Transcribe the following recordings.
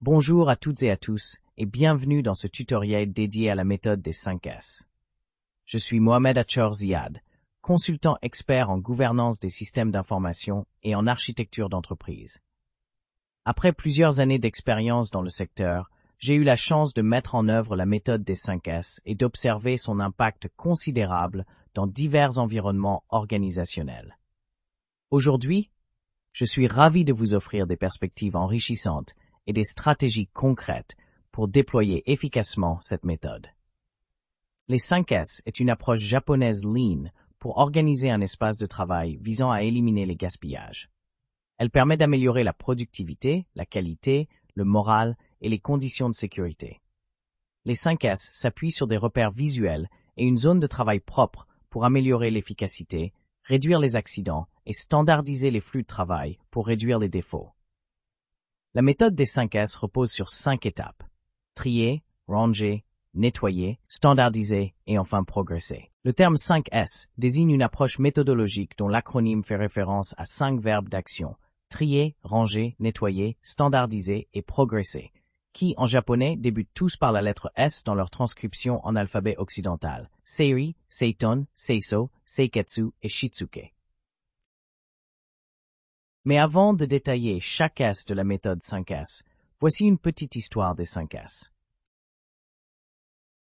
Bonjour à toutes et à tous et bienvenue dans ce tutoriel dédié à la méthode des 5 S. Je suis Mohamed Achor Ziad, consultant expert en gouvernance des systèmes d'information et en architecture d'entreprise. Après plusieurs années d'expérience dans le secteur, j'ai eu la chance de mettre en œuvre la méthode des 5 S et d'observer son impact considérable dans divers environnements organisationnels. Aujourd'hui, je suis ravi de vous offrir des perspectives enrichissantes et des stratégies concrètes pour déployer efficacement cette méthode. Les 5 S est une approche japonaise lean pour organiser un espace de travail visant à éliminer les gaspillages. Elle permet d'améliorer la productivité, la qualité, le moral et les conditions de sécurité. Les 5 S s'appuient sur des repères visuels et une zone de travail propre pour améliorer l'efficacité, réduire les accidents et standardiser les flux de travail pour réduire les défauts. La méthode des 5 S repose sur 5 étapes: trier, ranger, nettoyer, standardiser et enfin progresser. Le terme 5 S désigne une approche méthodologique dont l'acronyme fait référence à 5 verbes d'action: trier, ranger, nettoyer, standardiser et progresser, qui en japonais débutent tous par la lettre S dans leur transcription en alphabet occidental: seiri, seiton, seiso, seiketsu et shitsuke. Mais avant de détailler chaque S de la méthode 5 S, voici une petite histoire des 5 S.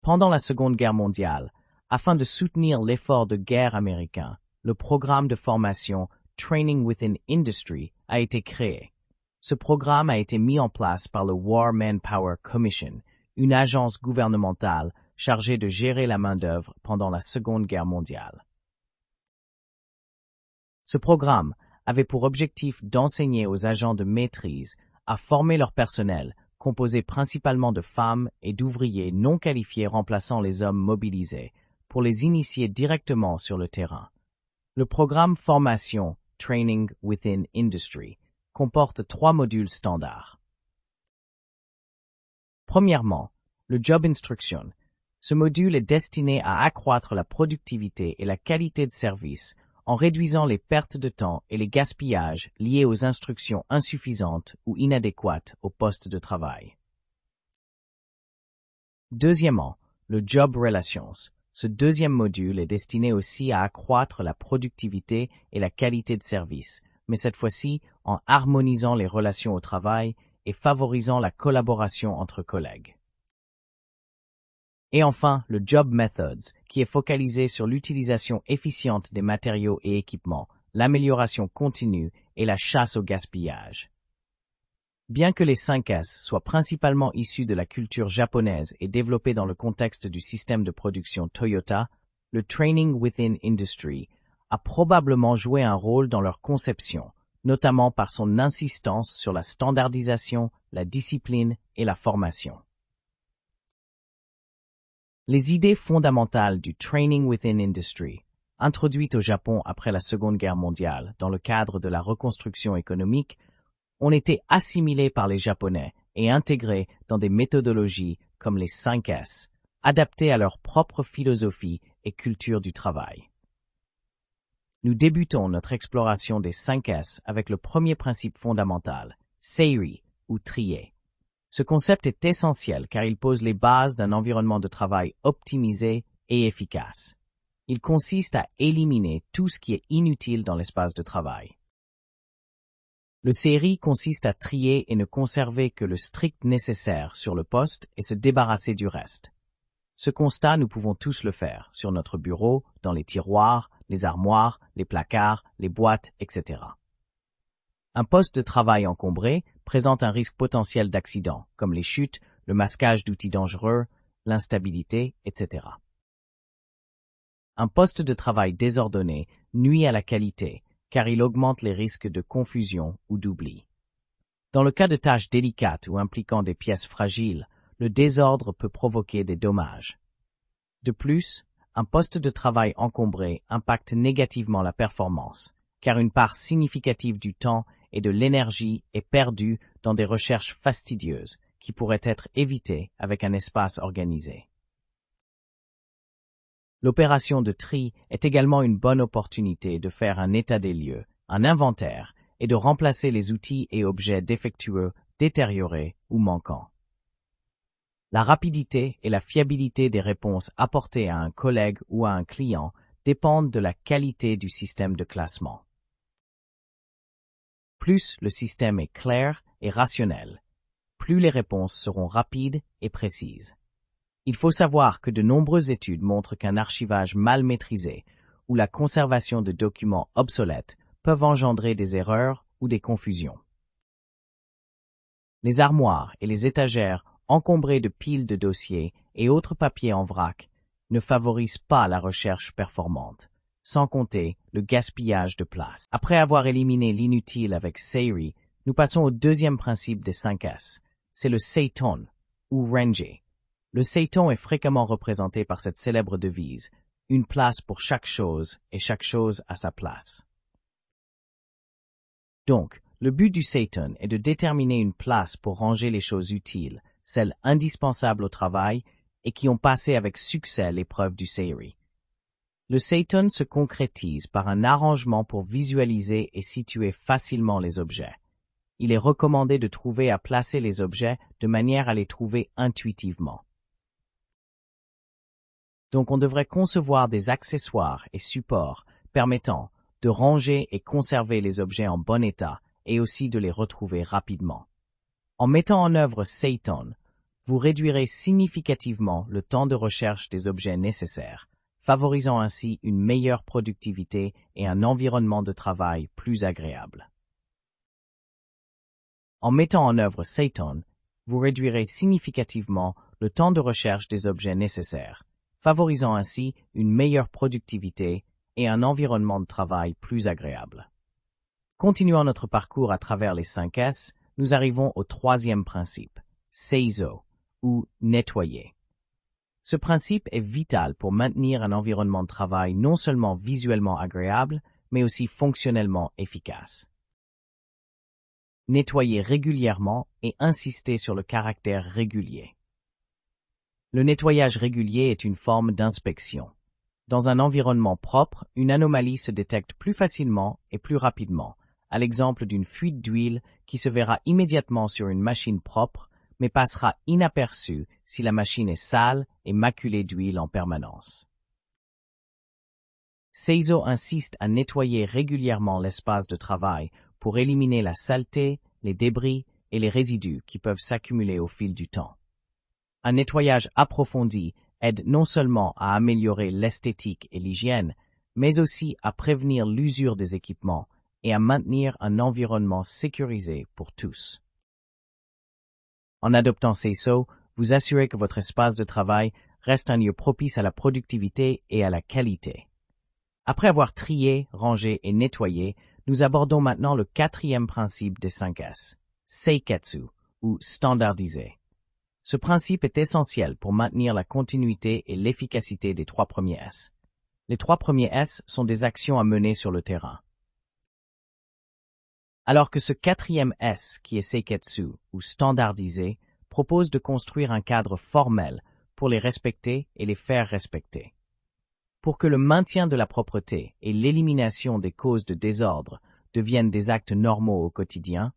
Pendant la Seconde Guerre mondiale, afin de soutenir l'effort de guerre américain, le programme de formation Training Within Industry a été créé. Ce programme a été mis en place par le War Manpower Commission, une agence gouvernementale chargée de gérer la main-d'œuvre pendant la Seconde Guerre mondiale. Ce programme avait pour objectif d'enseigner aux agents de maîtrise à former leur personnel, composé principalement de femmes et d'ouvriers non qualifiés remplaçant les hommes mobilisés, pour les initier directement sur le terrain. Le programme Formation Training Within Industry comporte 3 modules standards. Premièrement, le Job Instruction. Ce module est destiné à accroître la productivité et la qualité de service en réduisant les pertes de temps et les gaspillages liés aux instructions insuffisantes ou inadéquates au poste de travail. Deuxièmement, le Job Relations. Ce deuxième module est destiné aussi à accroître la productivité et la qualité de service, mais cette fois-ci en harmonisant les relations au travail et favorisant la collaboration entre collègues. Et enfin, le Job Methods, qui est focalisé sur l'utilisation efficiente des matériaux et équipements, l'amélioration continue et la chasse au gaspillage. Bien que les 5 S soient principalement issus de la culture japonaise et développés dans le contexte du système de production Toyota, le Training Within Industry a probablement joué un rôle dans leur conception, notamment par son insistance sur la standardisation, la discipline et la formation. Les idées fondamentales du Training Within Industry, introduites au Japon après la Seconde Guerre mondiale dans le cadre de la reconstruction économique, ont été assimilées par les Japonais et intégrées dans des méthodologies comme les 5 S, adaptées à leur propre philosophie et culture du travail. Nous débutons notre exploration des 5 S avec le premier principe fondamental, seiri ou trier. Ce concept est essentiel car il pose les bases d'un environnement de travail optimisé et efficace. Il consiste à éliminer tout ce qui est inutile dans l'espace de travail. Le seiri consiste à trier et ne conserver que le strict nécessaire sur le poste et se débarrasser du reste. Ce constat, nous pouvons tous le faire, sur notre bureau, dans les tiroirs, les armoires, les placards, les boîtes, etc. Un poste de travail encombré présente un risque potentiel d'accident, comme les chutes, le masquage d'outils dangereux, l'instabilité, etc. Un poste de travail désordonné nuit à la qualité, car il augmente les risques de confusion ou d'oubli. Dans le cas de tâches délicates ou impliquant des pièces fragiles, le désordre peut provoquer des dommages. De plus, un poste de travail encombré impacte négativement la performance, car une part significative du temps et de l'énergie est perdue dans des recherches fastidieuses qui pourraient être évitées avec un espace organisé. L'opération de tri est également une bonne opportunité de faire un état des lieux, un inventaire, et de remplacer les outils et objets défectueux détériorés ou manquants. La rapidité et la fiabilité des réponses apportées à un collègue ou à un client dépendent de la qualité du système de classement. Plus le système est clair et rationnel, plus les réponses seront rapides et précises. Il faut savoir que de nombreuses études montrent qu'un archivage mal maîtrisé ou la conservation de documents obsolètes peuvent engendrer des erreurs ou des confusions. Les armoires et les étagères encombrées de piles de dossiers et autres papiers en vrac ne favorisent pas la recherche performante, sans compter le gaspillage de place. Après avoir éliminé l'inutile avec Sayri, nous passons au deuxième principe des 5 S. C'est le Seiton, ou Ranger. Le Seiton est fréquemment représenté par cette célèbre devise, une place pour chaque chose et chaque chose à sa place. Donc, le but du Seiton est de déterminer une place pour ranger les choses utiles, celles indispensables au travail et qui ont passé avec succès l'épreuve du Sayri. Le Seiton se concrétise par un arrangement pour visualiser et situer facilement les objets. Il est recommandé de trouver à placer les objets de manière à les trouver intuitivement. Donc on devrait concevoir des accessoires et supports permettant de ranger et conserver les objets en bon état et aussi de les retrouver rapidement. En mettant en œuvre Seiton, vous réduirez significativement le temps de recherche des objets nécessaires, favorisant ainsi une meilleure productivité et un environnement de travail plus agréable. En mettant en œuvre Seiton, vous réduirez significativement le temps de recherche des objets nécessaires, favorisant ainsi une meilleure productivité et un environnement de travail plus agréable. Continuant notre parcours à travers les 5 S, nous arrivons au troisième principe, Seizo, ou nettoyer. Ce principe est vital pour maintenir un environnement de travail non seulement visuellement agréable, mais aussi fonctionnellement efficace. Nettoyer régulièrement et insister sur le caractère régulier. Le nettoyage régulier est une forme d'inspection. Dans un environnement propre, une anomalie se détecte plus facilement et plus rapidement, à l'exemple d'une fuite d'huile qui se verra immédiatement sur une machine propre, mais passera inaperçue si la machine est sale et maculée d'huile en permanence. Seizo insiste à nettoyer régulièrement l'espace de travail pour éliminer la saleté, les débris et les résidus qui peuvent s'accumuler au fil du temps. Un nettoyage approfondi aide non seulement à améliorer l'esthétique et l'hygiène, mais aussi à prévenir l'usure des équipements et à maintenir un environnement sécurisé pour tous. En adoptant Seizo, vous assurez que votre espace de travail reste un lieu propice à la productivité et à la qualité. Après avoir trié, rangé et nettoyé, nous abordons maintenant le quatrième principe des 5 S, Seiketsu, ou standardiser. Ce principe est essentiel pour maintenir la continuité et l'efficacité des 3 premiers S. Les 3 premiers S sont des actions à mener sur le terrain. Alors que ce quatrième S, qui est Seiketsu, ou standardiser, propose de construire un cadre formel pour les respecter et les faire respecter. Pour que le maintien de la propreté et l'élimination des causes de désordre deviennent des actes normaux au quotidien,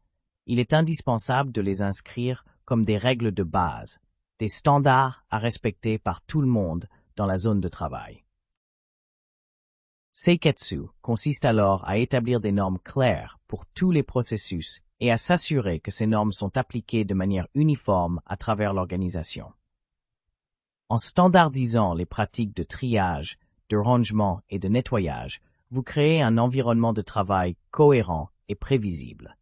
il est indispensable de les inscrire comme des règles de base, des standards à respecter par tout le monde dans la zone de travail. Seiketsu consiste alors à établir des normes claires pour tous les processus et à s'assurer que ces normes sont appliquées de manière uniforme à travers l'organisation. En standardisant les pratiques de triage, de rangement et de nettoyage, vous créez un environnement de travail cohérent et prévisible.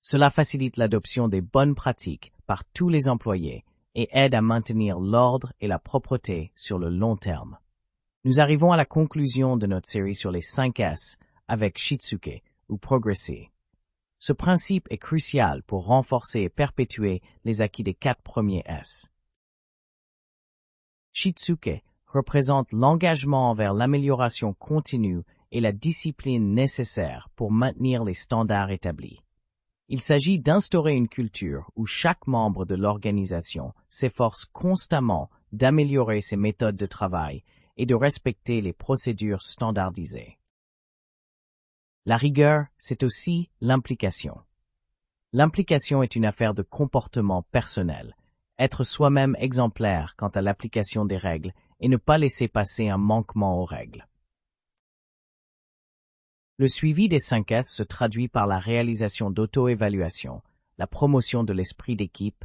Cela facilite l'adoption des bonnes pratiques par tous les employés et aide à maintenir l'ordre et la propreté sur le long terme. Nous arrivons à la conclusion de notre série sur les 5 S avec Shitsuke ou progresser. Ce principe est crucial pour renforcer et perpétuer les acquis des 4 premiers S. Shitsuke représente l'engagement envers l'amélioration continue et la discipline nécessaire pour maintenir les standards établis. Il s'agit d'instaurer une culture où chaque membre de l'organisation s'efforce constamment d'améliorer ses méthodes de travail et de respecter les procédures standardisées. La rigueur, c'est aussi l'implication. L'implication est une affaire de comportement personnel. Être soi-même exemplaire quant à l'application des règles et ne pas laisser passer un manquement aux règles. Le suivi des 5 S se traduit par la réalisation d'auto-évaluation, la promotion de l'esprit d'équipe,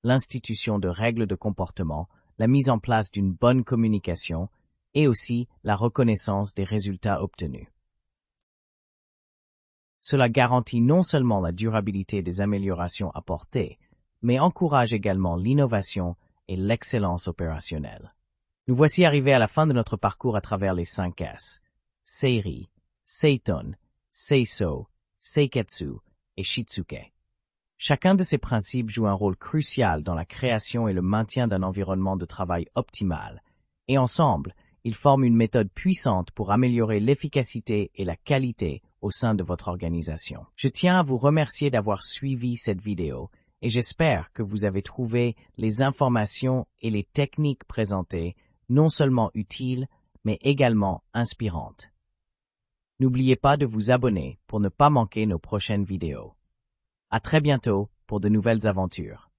l'institution de règles de comportement, la mise en place d'une bonne communication et aussi la reconnaissance des résultats obtenus. Cela garantit non seulement la durabilité des améliorations apportées, mais encourage également l'innovation et l'excellence opérationnelle. Nous voici arrivés à la fin de notre parcours à travers les 5 S, Seiri, Seiton, Seiso, Seiketsu et Shitsuke. Chacun de ces principes joue un rôle crucial dans la création et le maintien d'un environnement de travail optimal, et ensemble, ils forment une méthode puissante pour améliorer l'efficacité et la qualité au sein de votre organisation. Je tiens à vous remercier d'avoir suivi cette vidéo et j'espère que vous avez trouvé les informations et les techniques présentées non seulement utiles, mais également inspirantes. N'oubliez pas de vous abonner pour ne pas manquer nos prochaines vidéos. À très bientôt pour de nouvelles aventures.